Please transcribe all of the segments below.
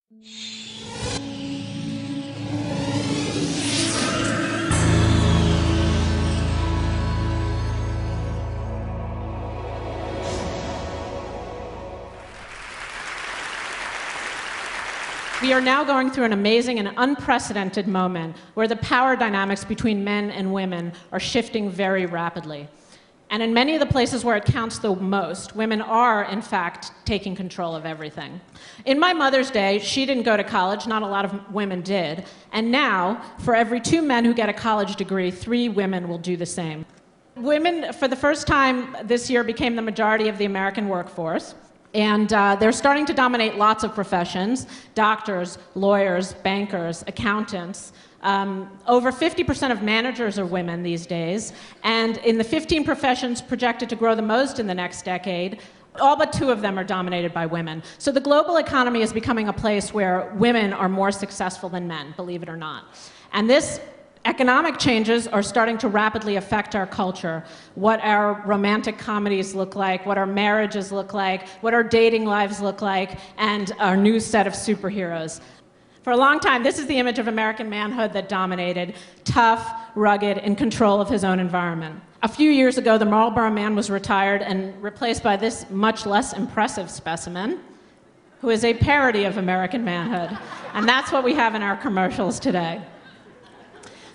We are now going through an amazing and unprecedented moment where the power dynamics between men and women are shifting very rapidly. And in many of the places where it counts the most, women are, in fact, taking control of everything. In my mother's day, she didn't go to college, not a lot of women did. And now, for every 2 men who get a college degree, 3 women will do the same. Women, for the first time this year, became the majority of the American workforce. And they're starting to dominate lots of professions: doctors, lawyers, bankers, accountants. Over 50% of managers are women these days. And in the 15 professions projected to grow the most in the next decade, all but 2 of them are dominated by women. So the global economy is becoming a place where women are more successful than men, believe it or not. And this economic changes are starting to rapidly affect our culture, what our romantic comedies look like, what our marriages look like, what our dating lives look like, and our new set of superheroes. For a long time, this is the image of American manhood that dominated: tough, rugged, in control of his own environment. A few years ago, the Marlboro Man was retired and replaced by this much less impressive specimen, who is a parody of American manhood. And that's what we have in our commercials today.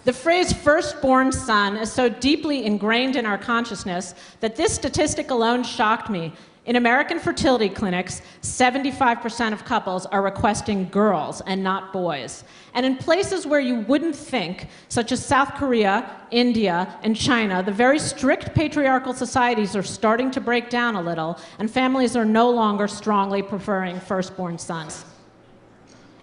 The phrase "firstborn son" is so deeply ingrained in our consciousness that this statistic alone shocked me. In American fertility clinics, 75% of couples are requesting girls and not boys. And in places where you wouldn't think, such as South Korea, India, and China, the very strict patriarchal societies are starting to break down a little, and families are no longer strongly preferring firstborn sons.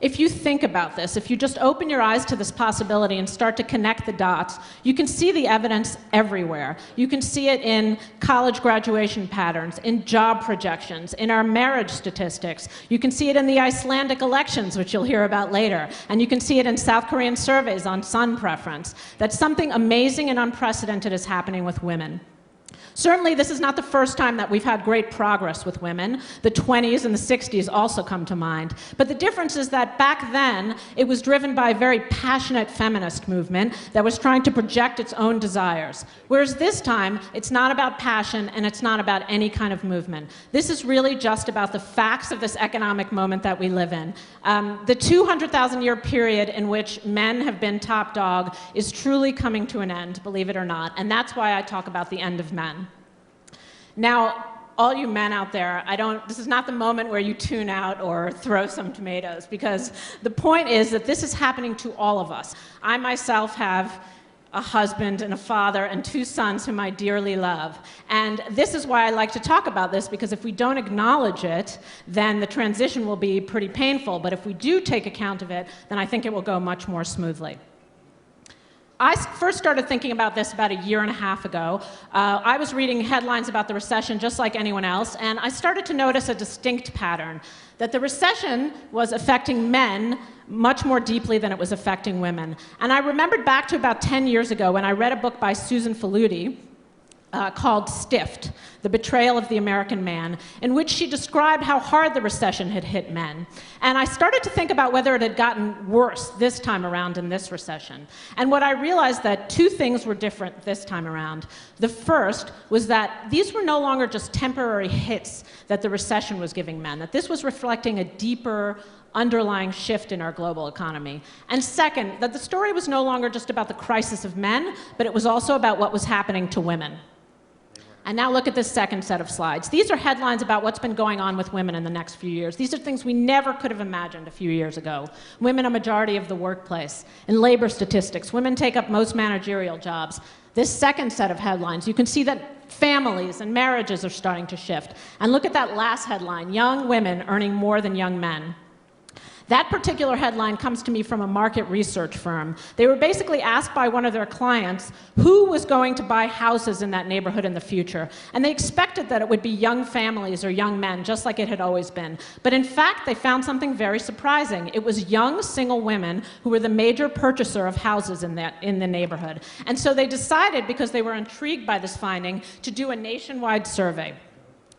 If you think about this, if you just open your eyes to this possibility and start to connect the dots, you can see the evidence everywhere. You can see it in college graduation patterns, in job projections, in our marriage statistics. You can see it in the Icelandic elections, which you'll hear about later. And you can see it in South Korean surveys on son preference. That something amazing and unprecedented is happening with women. Certainly, this is not the first time that we've had great progress with women. The 20s and the 60s also come to mind. But the difference is that back then, it was driven by a very passionate feminist movement that was trying to project its own desires. Whereas this time, it's not about passion and it's not about any kind of movement. This is really just about the facts of this economic moment that we live in. The 200,000-year period in which men have been top dog is truly coming to an end, believe it or not. And that's why I talk about the end of men. Now, all you men out there, this is not the moment where you tune out or throw some tomatoes, because the point is that this is happening to all of us. I myself have a husband and a father and 2 sons whom I dearly love. And this is why I like to talk about this, because if we don't acknowledge it, then the transition will be pretty painful. But if we do take account of it, then I think it will go much more smoothly. I first started thinking about this about a year and a half ago. I was reading headlines about the recession just like anyone else, and I started to notice a distinct pattern, that the recession was affecting men much more deeply than it was affecting women. And I remembered back to about 10 years ago when I read a book by Susan Faludi called Stiffed, The Betrayal of the American Man, in which she described how hard the recession had hit men. And I started to think about whether it had gotten worse this time around in this recession. And what I realized that 2 things were different this time around. The first was that these were no longer just temporary hits that the recession was giving men, that this was reflecting a deeper underlying shift in our global economy. And second, that the story was no longer just about the crisis of men, but it was also about what was happening to women. And now look at this second set of slides. These are headlines about what's been going on with women in the next few years. These are things we never could have imagined a few years ago. Women a majority of the workplace. In labor statistics, women take up most managerial jobs. This second set of headlines, you can see that families and marriages are starting to shift. And look at that last headline, young women earning more than young men. That particular headline comes to me from a market research firm. They were basically asked by one of their clients who was going to buy houses in that neighborhood in the future. And they expected that it would be young families or young men, just like it had always been. But in fact, they found something very surprising. It was young single women who were the major purchaser of houses in the neighborhood. And so they decided, because they were intrigued by this finding, to do a nationwide survey.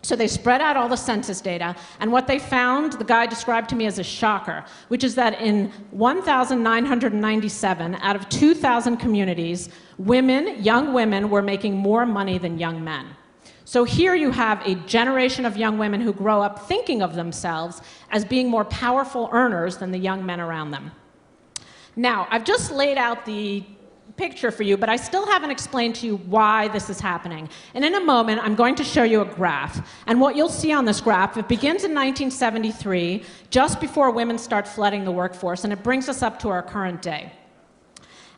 So they spread out all the census data, and what they found, the guy described to me as a shocker, which is that in 1,997 out of 2,000 communities, young women were making more money than young men. So here you have a generation of young women who grow up thinking of themselves as being more powerful earners than the young men around them. Now, I've just laid out the picture for you, but I still haven't explained to you why this is happening. And in a moment, I'm going to show you a graph. And what you'll see on this graph, it begins in 1973, just before women start flooding the workforce, and it brings us up to our current day.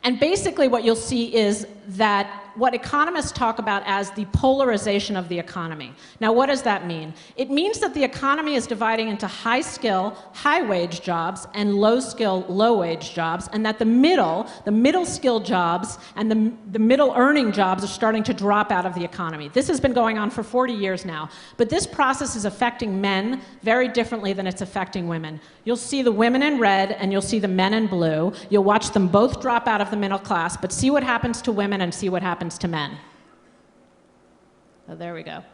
And basically what you'll see is that what economists talk about as the polarization of the economy. Now, what does that mean? It means that the economy is dividing into high-skill, high-wage jobs and low-skill, low-wage jobs, and that the middle-skill jobs and the middle-earning jobs are starting to drop out of the economy. This has been going on for 40 years now, but this process is affecting men very differently than it's affecting women. You'll see the women in red and you'll see the men in blue. You'll watch them both drop out of the middle class, but see what happens to women and see what happens to men. Oh, there we go.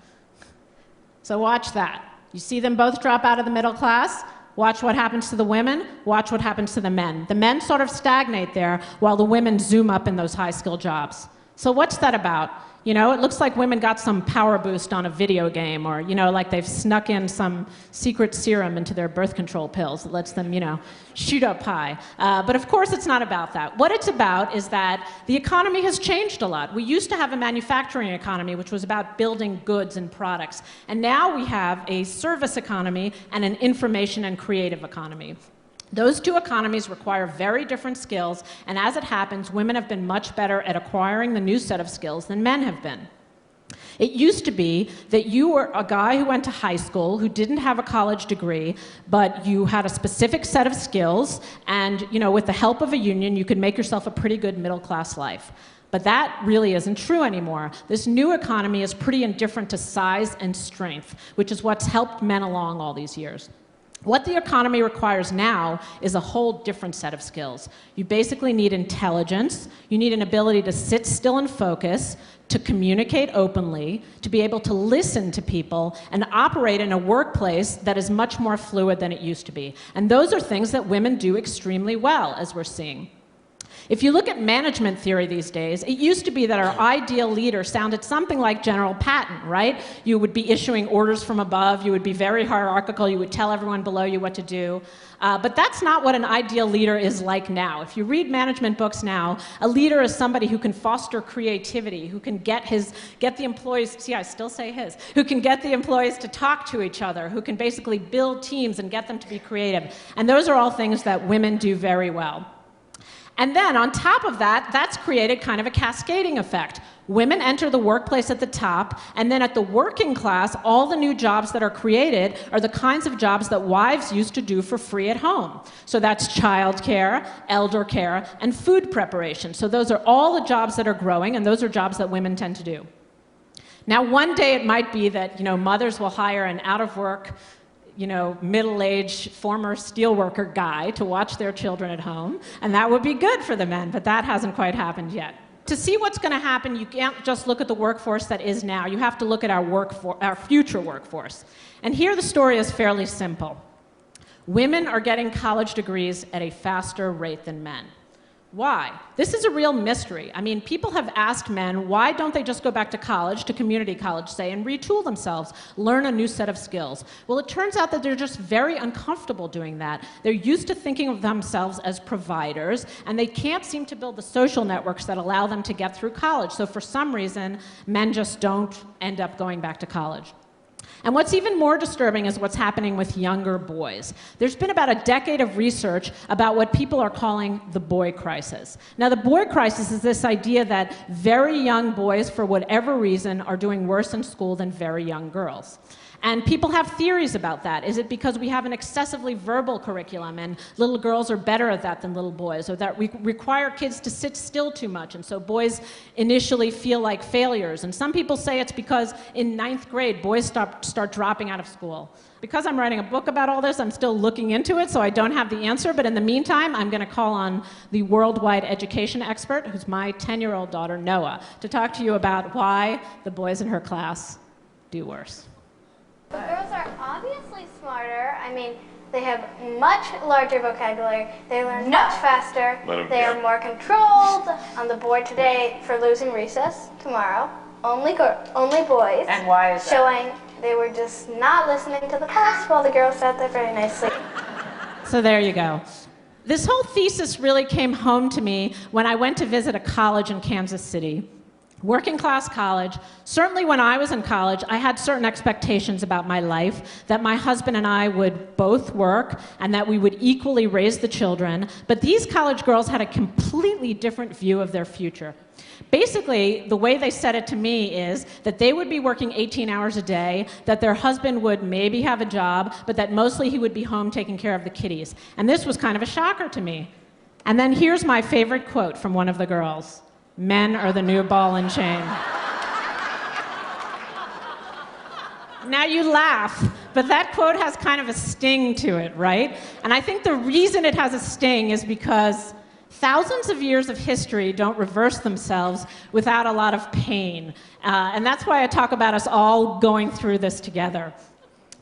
So watch that. You see them both drop out of the middle class. Watch what happens to the women. Watch what happens to the men. The men sort of stagnate there while the women zoom up in those high-skill jobs. So what's that about? You know, it looks like women got some power boost on a video game, or, you know, like they've snuck in some secret serum into their birth control pills that lets them, you know, shoot up high. But of course it's not about that. What it's about is that the economy has changed a lot. We used to have a manufacturing economy, which was about building goods and products. And now we have a service economy and an information and creative economy. Those two economies require very different skills, and as it happens, women have been much better at acquiring the new set of skills than men have been. It used to be that you were a guy who went to high school, who didn't have a college degree, but you had a specific set of skills, and, you know, with the help of a union, you could make yourself a pretty good middle-class life. But that really isn't true anymore. This new economy is pretty indifferent to size and strength, which is what's helped men along all these years. What the economy requires now is a whole different set of skills. You basically need intelligence, you need an ability to sit still and focus, to communicate openly, to be able to listen to people, and operate in a workplace that is much more fluid than it used to be. And those are things that women do extremely well, as we're seeing. If you look at management theory these days, it used to be that our ideal leader sounded something like General Patton, right? You would be issuing orders from above, you would be very hierarchical, you would tell everyone below you what to do. But that's not what an ideal leader is like now. If you read management books now, a leader is somebody who can foster creativity, who can get the employees, see, I still say his, who can get the employees to talk to each other, who can basically build teams and get them to be creative. And those are all things that women do very well. And then on top of that, that's created kind of a cascading effect. Women enter the workplace at the top, and then at the working class, all the new jobs that are created are the kinds of jobs that wives used to do for free at home. So that's childcare, elder care, and food preparation. So those are all the jobs that are growing, and those are jobs that women tend to do. Now, one day it might be that, you know, mothers will hire an out-of-work, you know, middle-aged former steelworker guy to watch their children at home, and that would be good for the men, but that hasn't quite happened yet. To see what's going to happen, you can't just look at the workforce that is now. You have to look at our future workforce. And here the story is fairly simple. Women are getting college degrees at a faster rate than men. Why? This is a real mystery. I mean, people have asked men, why don't they just go back to college, to community college, say, and retool themselves, learn a new set of skills? Well, it turns out that they're just very uncomfortable doing that. They're used to thinking of themselves as providers, and they can't seem to build the social networks that allow them to get through college. So for some reason, men just don't end up going back to college. And what's even more disturbing is what's happening with younger boys. There's been about a decade of research about what people are calling the boy crisis. Now, the boy crisis is this idea that very young boys, for whatever reason, are doing worse in school than very young girls. And people have theories about that. Is it because we have an excessively verbal curriculum and little girls are better at that than little boys, or that we require kids to sit still too much, and so boys initially feel like failures? And some people say it's because in 9th grade, boys start dropping out of school. Because I'm writing a book about all this, I'm still looking into it, so I don't have the answer. But in the meantime, I'm going to call on the worldwide education expert, who's my 10-year-old daughter, Noah, to talk to you about why the boys in her class do worse. The girls are obviously smarter. I mean, they have much larger vocabulary. They learn much faster. They are more controlled. On the board today for losing recess tomorrow, only boys. And why is that? Showing they were just not listening to the class while the girls sat there very nicely. So there you go. This whole thesis really came home to me when I went to visit a college in Kansas City. Working class college. Certainly when I was in college, I had certain expectations about my life, that my husband and I would both work and that we would equally raise the children. But these college girls had a completely different view of their future. Basically, the way they said it to me is that they would be working 18 hours a day, that their husband would maybe have a job, but that mostly he would be home taking care of the kiddies. And this was kind of a shocker to me. And then here's my favorite quote from one of the girls. Men are the new ball and chain. Now you laugh, but that quote has kind of a sting to it, right? And I think the reason it has a sting is because thousands of years of history don't reverse themselves without a lot of pain. And that's why I talk about us all going through this together.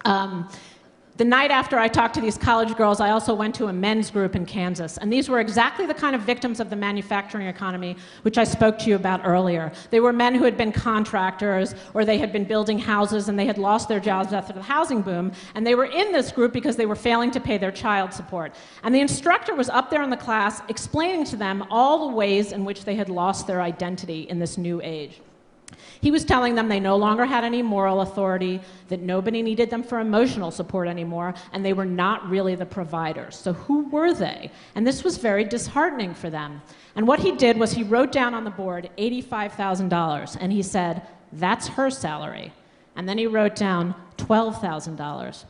The night after I talked to these college girls, I also went to a men's group in Kansas. And these were exactly the kind of victims of the manufacturing economy, which I spoke to you about earlier. They were men who had been contractors, or they had been building houses, and they had lost their jobs after the housing boom. And they were in this group because they were failing to pay their child support. And the instructor was up there in the class explaining to them all the ways in which they had lost their identity in this new age. He was telling them they no longer had any moral authority, that nobody needed them for emotional support anymore, and they were not really the providers. So who were they? And this was very disheartening for them. And what he did was he wrote down on the board $85,000, and he said, that's her salary. And then he wrote down $12,000.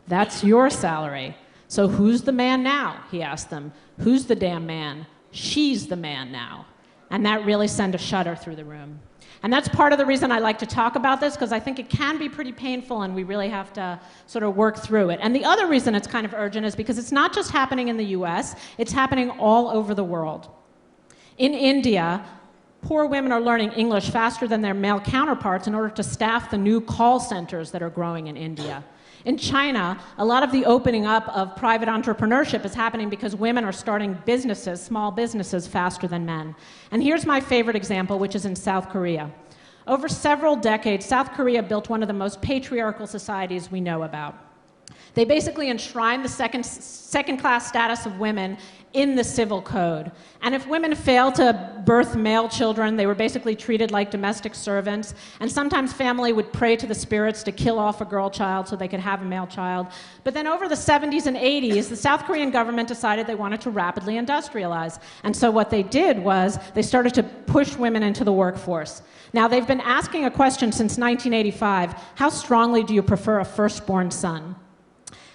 That's your salary. So who's the man now? He asked them. Who's the damn man? She's the man now. And that really sent a shudder through the room. And that's part of the reason I like to talk about this, because I think it can be pretty painful and we really have to sort of work through it. And the other reason it's kind of urgent is because it's not just happening in the US, it's happening all over the world. In India, poor women are learning English faster than their male counterparts in order to staff the new call centers that are growing in India. In China, a lot of the opening up of private entrepreneurship is happening because women are starting businesses, small businesses, faster than men. And here's my favorite example, which is in South Korea. Over several decades, South Korea built one of the most patriarchal societies we know about. They basically enshrined the second-class status of women in the civil code. And if women failed to birth male children, they were basically treated like domestic servants. And sometimes family would pray to the spirits to kill off a girl child so they could have a male child. But then over the 70s and 80s, the South Korean government decided they wanted to rapidly industrialize. And so what they did was they started to push women into the workforce. Now, they've been asking a question since 1985, how strongly do you prefer a firstborn son?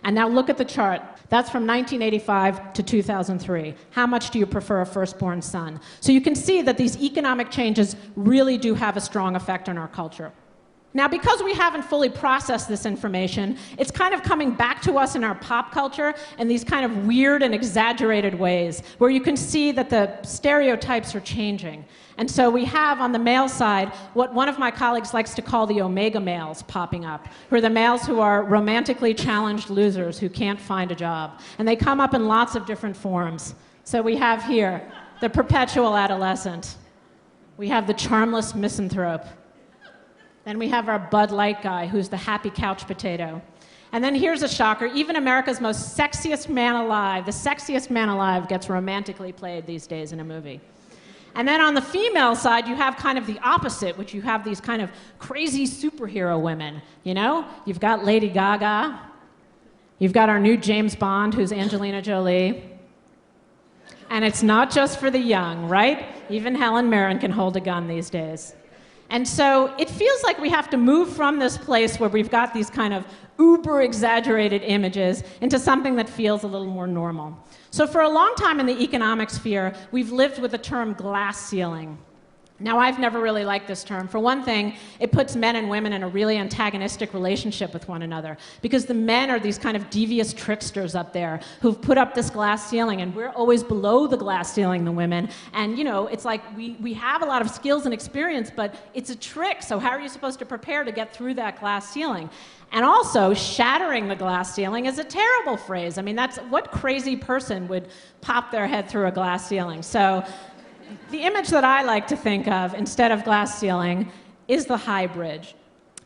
And now look at the chart. That's from 1985 to 2003. How much do you prefer a firstborn son? So you can see that these economic changes really do have a strong effect on our culture. Now, because we haven't fully processed this information, it's kind of coming back to us in our pop culture in these kind of weird and exaggerated ways, where you can see that the stereotypes are changing. And so we have, on the male side, what one of my colleagues likes to call the omega males popping up, who are the males who are romantically challenged losers who can't find a job. And they come up in lots of different forms. So we have here the perpetual adolescent. We have the charmless misanthrope. Then we have our Bud Light guy, who's the happy couch potato. And then here's a shocker. Even America's most sexiest man alive, the sexiest man alive, gets romantically played these days in a movie. And then on the female side, you have kind of the opposite, which you have these kind of crazy superhero women. You know, you've got Lady Gaga. You've got our new James Bond, who's Angelina Jolie. And it's not just for the young, right? Even Helen Mirren can hold a gun these days. And so it feels like we have to move from this place where we've got these kind of uber-exaggerated images into something that feels a little more normal. So for a long time in the economic sphere, we've lived with the term glass ceiling. Now, I've never really liked this term. For one thing, it puts men and women in a really antagonistic relationship with one another, because the men are these kind of devious tricksters up there who've put up this glass ceiling, and we're always below the glass ceiling, the women. And, you know, it's like we have a lot of skills and experience, but it's a trick, so how are you supposed to prepare to get through that glass ceiling? And also, shattering the glass ceiling is a terrible phrase. I mean, what crazy person would pop their head through a glass ceiling? So the image that I like to think of instead of glass ceiling is the high bridge.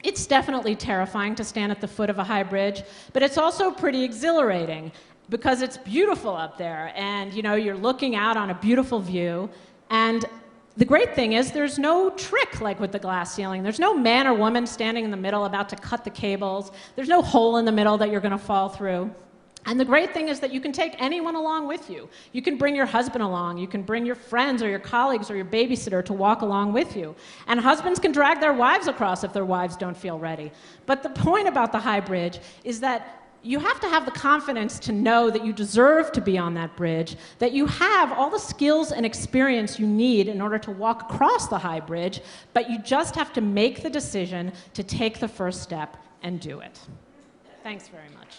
It's definitely terrifying to stand at the foot of a high bridge, but it's also pretty exhilarating because it's beautiful up there, and you know, you're looking out on a beautiful view. And the great thing is there's no trick like with the glass ceiling. There's no man or woman standing in the middle about to cut the cables. There's no hole in the middle that you're going to fall through. And the great thing is that you can take anyone along with you. You can bring your husband along, you can bring your friends or your colleagues or your babysitter to walk along with you. And husbands can drag their wives across if their wives don't feel ready. But the point about the high bridge is that you have to have the confidence to know that you deserve to be on that bridge, that you have all the skills and experience you need in order to walk across the high bridge, but you just have to make the decision to take the first step and do it. Thanks very much.